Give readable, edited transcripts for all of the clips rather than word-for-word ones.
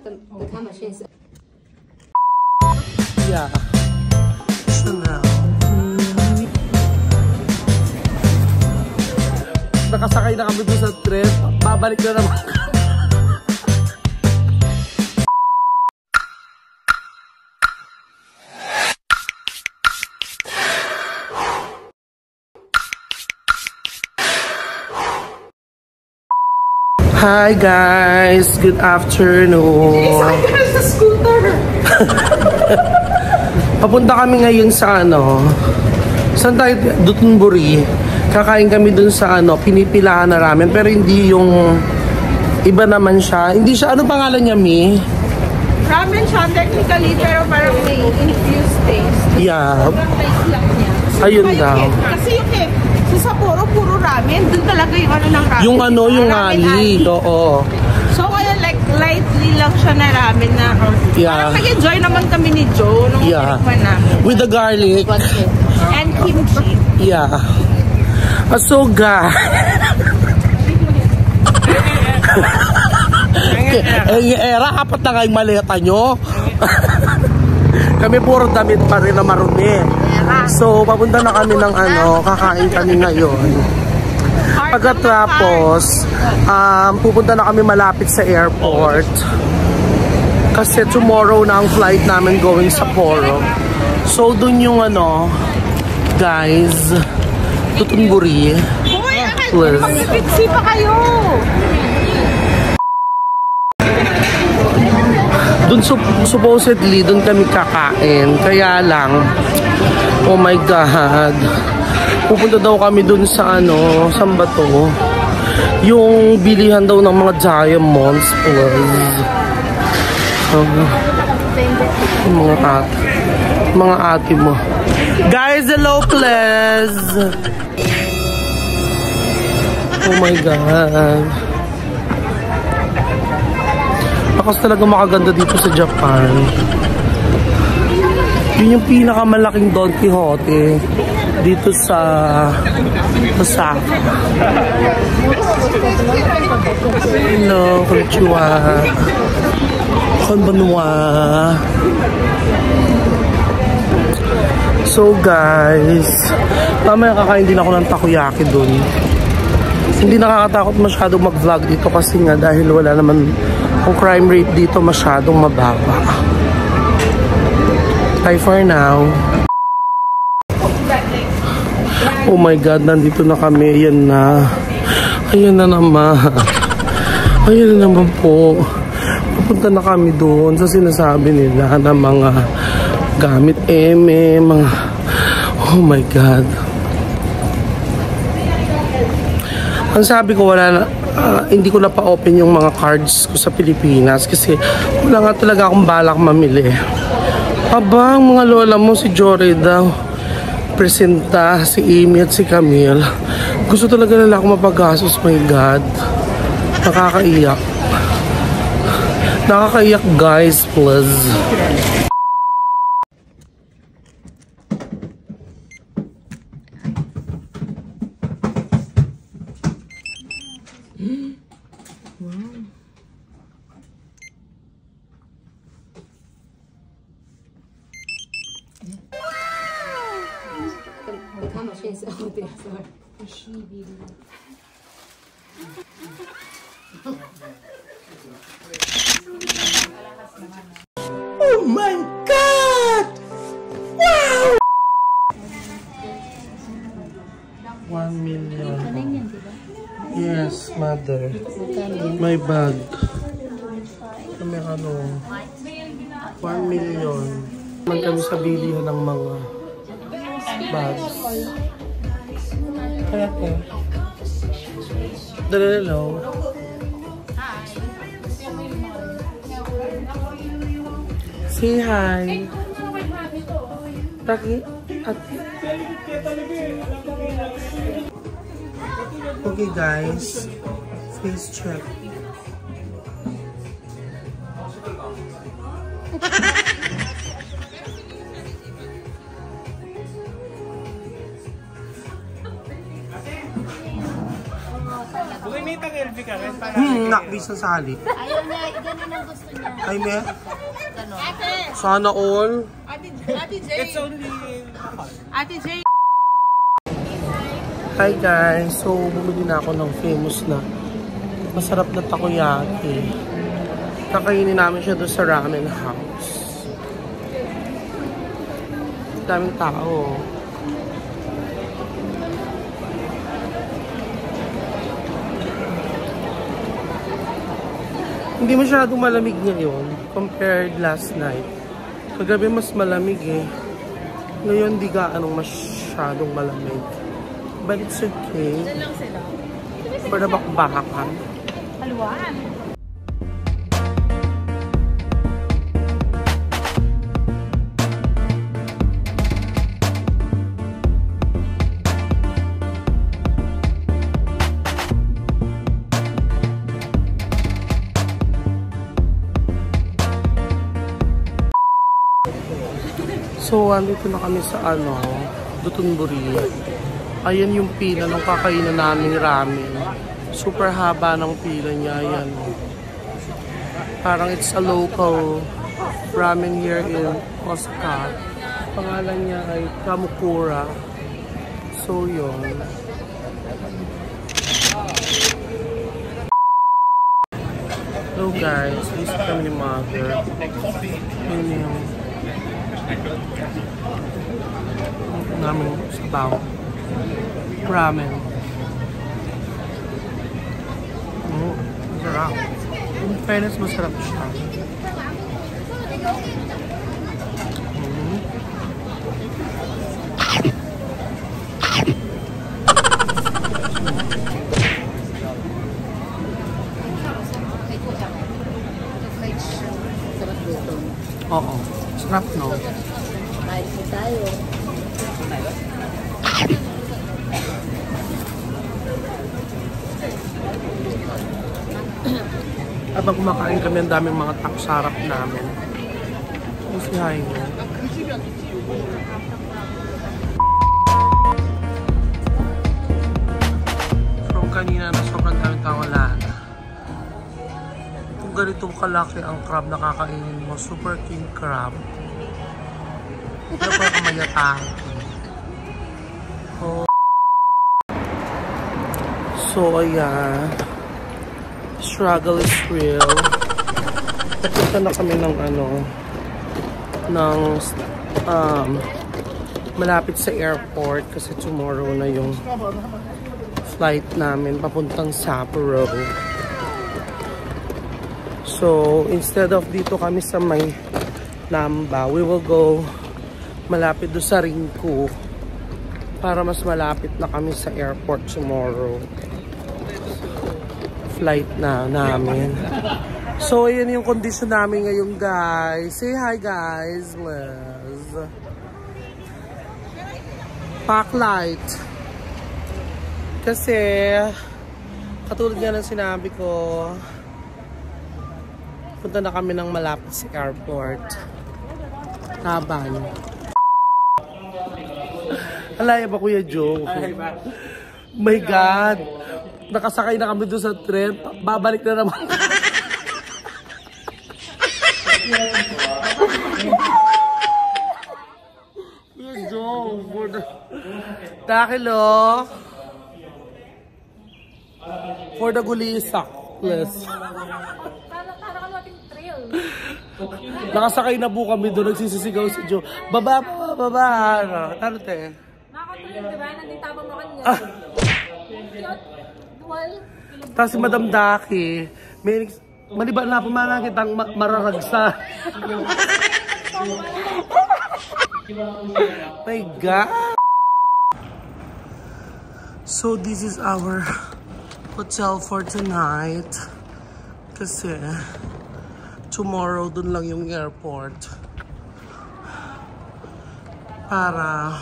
The time machine is... Yeah. Chanel. Nakasakay na kami doon sa trip. Babalik na naman. Hi guys, good afternoon. Sa scooter. Papunta kami ngayon sa saan tayo? Dotonbori. Kakain kami dun sa pinipilahan na ramen, pero hindi yung iba naman siya. Hindi siya, ano pangalan niya, Mi? Ramen siya technically, pero parang may infused taste. Yeah. Sobrang light lang niya. Ayun daw. Kasi yung sa Sapporo, puro ramen. Dun talaga yung ng ramen. Yung yung ali. Oo. So ngayon, like, lightly lang siya na ramen na. Yeah. Parang nag-enjoy naman kami ni Joe nung tikman namin. With the garlic. And kimchi. Yeah. Asoga. Era, apat na nga yung maleta nyo. Kami puro damit pa rin na marumi. So, papunta na kami ng kakain kami ngayon. Pagkatapos, pupunta na kami malapit sa airport. Kasi tomorrow na ang flight namin going sa Sapporo. So, dun yung guys, Dotonbori. Uy, mag-pixie pa kayo! Dun supposedly, dun kami kakain. Kaya lang, oh my God. Pupunta daw kami dun sa saan ba to? Yung bilihan daw ng mga diamonds plus. Mga ate mo. Guys, hello please! Oh my God. Bakas talaga makaganda dito sa Japan. Yun yung pinakamalaking Don Quixote dito sa Osaka. Hello, konnichiwa. Konbanwa. So guys, mamaya kakain din ako ng takoyaki dun. Hindi nakakatakot masyadong mag-vlog dito kasi nga dahil wala naman ang crime rate dito masyadong mababa. Bye for now. Oh my God, nandito na kami. Ayan na. Ayan na naman. Ayan na naman po. Pupunta na kami doon sa sinasabi nila na mga gamit mga... Oh my God. Ang sabi ko, hindi ko na pa-open yung mga cards ko sa Pilipinas kasi wala nga talaga akong balak mamili. Aba, ang mga lola mo, si Jory daw, presenta, si Amy at si Camille. Gusto talaga nila akong mapagastos, my God. Nakakaiyak. Nakakaiyak, guys, please. The time machine is out there, sorry. Oh my God! Wow! 1 million. Yes, mother. My bag. Kami 1 million. Man kami sa bilihan ng mga bags. Kaya ko. Hello. Say hi. Taki, ate. Okay guys, face check. Nakbisa sa halik. Ayaw niya, ganun yun ang gusto niya. Ay, me? Ganon. Sana all. Ate Jay. It's only Ate Jay. Hi guys, so bumili na ako ng famous na masarap na takoyaki. Kakainin namin siya doon sa ramen house. Daming tao. Hindi masyadong malamig ngayon compared last night. Kagabi mas malamig eh. Ngayon di gaanong masyadong malamig. But it's okay. Diyan lang sila. For the bakbakan. Haluan. So, andito na kami sa Dotonbori. Ayan yung pila ng kakainan naming ramen. Super haba ng pila niya. Ayan. Parang it's a local ramen here in Osaka. Pangalan niya ay Kamukura. So, yun. Hello guys. Visit kami ni Mother. Yun yung namin sabaw. Ramen. Masarap. In fairness, masarap siya. Oo. Sarap, no? Kain po tayo. Habang kumakain kami, ang daming mga taksarap namin. Kasi hain mo. From kanina na sobrang daming tawalan. Kung ganito kalaki ang crab na kakainin mo, super king crab. Ito pa ang kamayatahan. Oh. So, ayan. Struggle is real. Papunta na kami ng malapit sa airport kasi tomorrow na yung flight namin papuntang Sapporo. So, instead of dito kami sa may Namba, we will go malapit doon sa Rinku para mas malapit na kami sa airport tomorrow. Flight na namin. So, ayan yung condition namin ngayon, guys. Say hi, guys. Liz. Backlight. Kasi, katulad nga ng sinabi ko, punta na kami ng malapit sa airport. Taban. Alaya ba, Kuya Joe? My God! Nakasakay na kami doon sa trip. Babalik na naman. Kuya Joe, Dakilo. For the gulisak. Yes. Para ka nating trail. Nakasakay na po kami doon. Nagsisisigaw si Joe. Baba, baba, baba. Ano te? Makatrail, diba? Nandito pa mo kanya. Tapos si Madam Daki, may maliban na pamana kitang mararagsa. My God! So this is our hotel for tonight. Kasi tomorrow dun lang yung airport. Para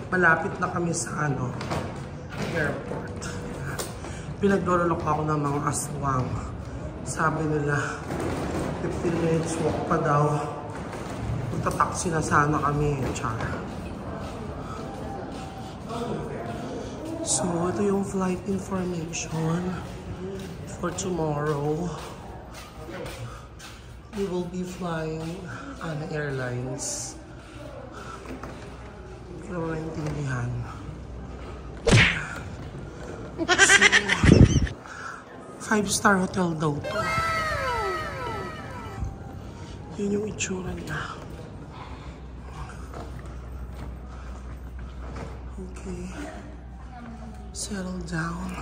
malapit na kami sa airport. Pinagdololok ako ng mga aswang. Sabi nila, 15 minutes walk pa daw. Magta-taxi na sana kami. Char. So, ito yung flight information for tomorrow. We will be flying Ana Airlines. Hindi ko naman naintindihan. So, 5-star hotel daw to. Yun yung itsura niya. Okay. Settle down.